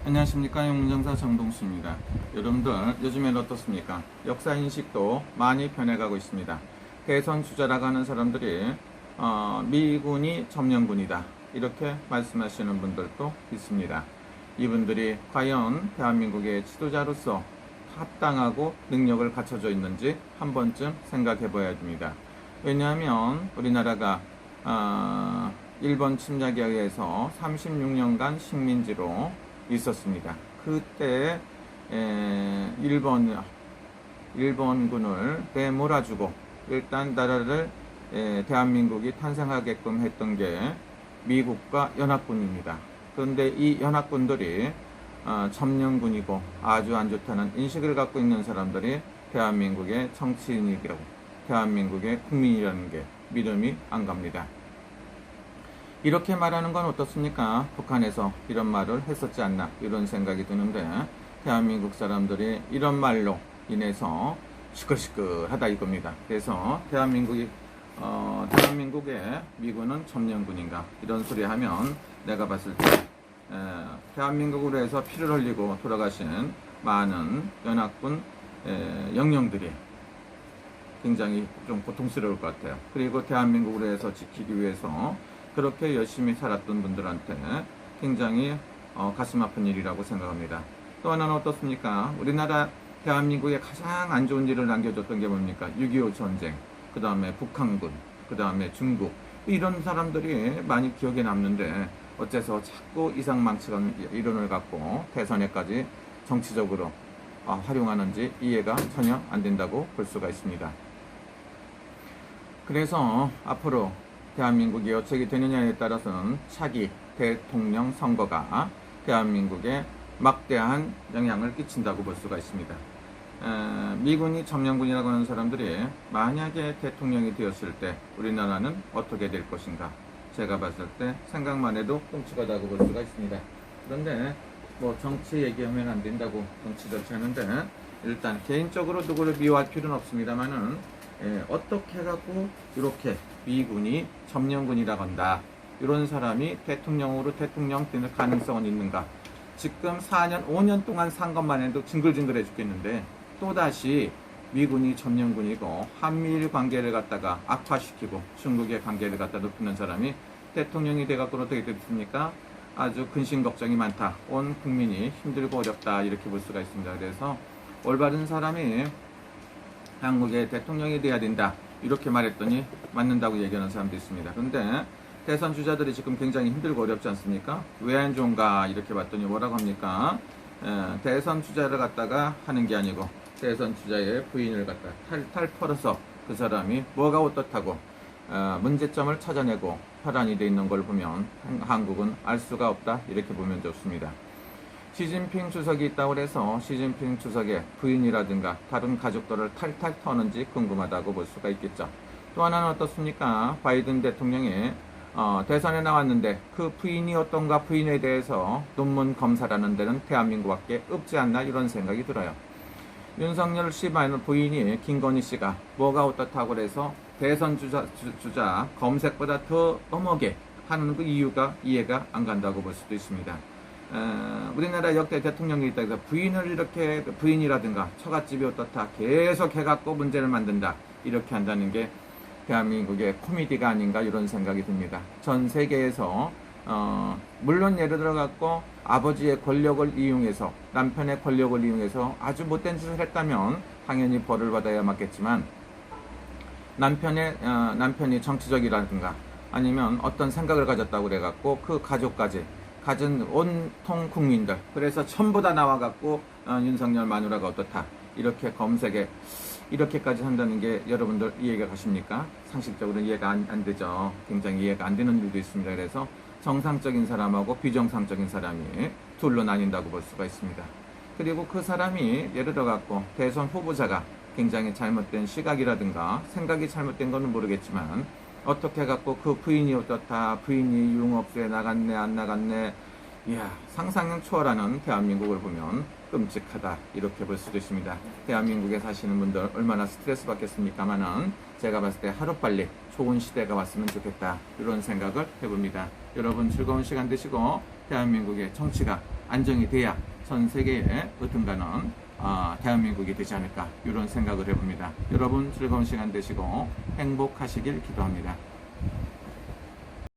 안녕하십니까, 영문정사 정동수입니다. 여러분들 요즘엔 어떻습니까? 역사인식도 많이 변해가고 있습니다. 대선 주자라고 하는 사람들이 미군이 점령군이다 이렇게 말씀하시는 분들도 있습니다. 이분들이 과연 대한민국의 지도자로서 합당하고 능력을 갖춰져 있는지 한 번쯤 생각해 봐야 됩니다. 왜냐하면 우리나라가 일본 침략에 의해서 36년간 식민지로 있었습니다. 그때 일본군을 내몰아주고 일단 나라를 대한민국이 탄생하게끔 했던 게 미국과 연합군입니다. 그런데 이 연합군들이 점령군이고 아주 안 좋다는 인식을 갖고 있는 사람들이 대한민국의 정치인이고 대한민국의 국민이라는 게 믿음이 안 갑니다. 이렇게 말하는 건 어떻습니까? 북한에서 이런 말을 했었지 않나 이런 생각이 드는데 대한민국 사람들이 이런 말로 인해서 시끌시끌하다 이겁니다. 그래서 대한민국의 미군은 점령군인가 이런 소리 하면 내가 봤을 때 대한민국으로 해서 피를 흘리고 돌아가신 많은 연합군 영령들이 굉장히 좀 고통스러울 것 같아요. 그리고 대한민국으로 해서 지키기 위해서 그렇게 열심히 살았던 분들한테 굉장히 가슴 아픈 일이라고 생각합니다. 또 하나는 어떻습니까? 우리나라 대한민국에 가장 안 좋은 일을 남겨줬던 게 뭡니까? 6.25 전쟁, 그 다음에 북한군, 그 다음에 중국 이런 사람들이 많이 기억에 남는데 어째서 자꾸 이상망측한 이론을 갖고 대선에까지 정치적으로 활용하는지 이해가 전혀 안 된다고 볼 수가 있습니다. 그래서 앞으로 대한민국이 어떻게 되느냐에 따라서는 차기 대통령 선거가 대한민국에 막대한 영향을 끼친다고 볼 수가 있습니다. 미군이 점령군이라고 하는 사람들이 만약에 대통령이 되었을 때 우리나라는 어떻게 될 것인가 제가 봤을 때 생각만 해도 끔찍하다고 볼 수가 있습니다. 그런데 뭐 정치 얘기하면 안 된다고 정치 절차하는데 일단 개인적으로 누구를 미워할 필요는 없습니다만은 어떻게 해갖고 이렇게 미군이 점령군이라고 한다 이런 사람이 대통령으로 대통령 될 가능성은 있는가. 지금 4년 5년 동안 산 것만 해도 징글징글해 죽겠는데 또다시 미군이 점령군이고 한미일 관계를 갖다가 악화시키고 중국의 관계를 갖다 높이는 사람이 대통령이 돼갖고 어떻게 됐습니까? 아주 근심 걱정이 많다. 온 국민이 힘들고 어렵다 이렇게 볼 수가 있습니다. 그래서 올바른 사람이 한국의 대통령이 돼야 된다 이렇게 말했더니 맞는다고 얘기하는 사람도 있습니다. 그런데 대선 주자들이 지금 굉장히 힘들고 어렵지 않습니까? 왜 안 좋은가 이렇게 봤더니 뭐라고 합니까? 대선 주자를 갖다가 하는 게 아니고 대선 주자의 부인을 갖다 탈탈 털어서 그 사람이 뭐가 어떻다고 문제점을 찾아내고 혈안이 돼 있는 걸 보면 한국은 알 수가 없다 이렇게 보면 좋습니다. 시진핑 주석이 있다고 해서 시진핑 주석의 부인이라든가 다른 가족들을 탈탈 터는지 궁금하다고 볼 수가 있겠죠. 또 하나는 어떻습니까? 바이든 대통령이 대선에 나왔는데 그 부인이 어떤가 부인에 대해서 논문 검사라는 데는 대한민국밖에 없지 않나 이런 생각이 들어요. 윤석열 씨 부인이 김건희 씨가 뭐가 어떻다고 해서 대선 주자 검색보다 더 엄하게 하는 그 이유가 이해가 안 간다고 볼 수도 있습니다. 우리나라 역대 대통령이 있다 해서 부인을 이렇게 부인이라든가 처갓집이 어떻다 계속 해갖고 문제를 만든다 이렇게 한다는 게 대한민국의 코미디가 아닌가 이런 생각이 듭니다. 전 세계에서 물론 예를 들어 갖고 아버지의 권력을 이용해서 남편의 권력을 이용해서 아주 못된 짓을 했다면 당연히 벌을 받아야 맞겠지만 남편이 정치적이라든가 아니면 어떤 생각을 가졌다고 그래 갖고 그 가족까지 가진 온통 국민들 그래서 전부 다 나와갖고 윤석열 마누라가 어떻다 이렇게 검색에 이렇게까지 한다는 게 여러분들 이해가 가십니까? 상식적으로 이해가 안 되죠. 굉장히 이해가 안 되는 일도 있습니다. 그래서 정상적인 사람하고 비정상적인 사람이 둘로 나뉜다고 볼 수가 있습니다. 그리고 그 사람이 예를 들어 갖고 대선 후보자가 굉장히 잘못된 시각이라든가 생각이 잘못된 거는 모르겠지만 어떻게 해갖고 그 부인이 어떻다 부인이 유흥업소에 나갔네 안 나갔네 이야 상상을 초월하는 대한민국을 보면 끔찍하다 이렇게 볼 수도 있습니다. 대한민국에 사시는 분들 얼마나 스트레스 받겠습니까마는 제가 봤을 때 하루빨리 좋은 시대가 왔으면 좋겠다 이런 생각을 해봅니다. 여러분 즐거운 시간 되시고 대한민국의 정치가 안정이 돼야 전 세계에 어떤가는 대한민국이 되지 않을까 이런 생각을 해봅니다. 여러분 즐거운 시간 되시고 행복하시길 기도합니다.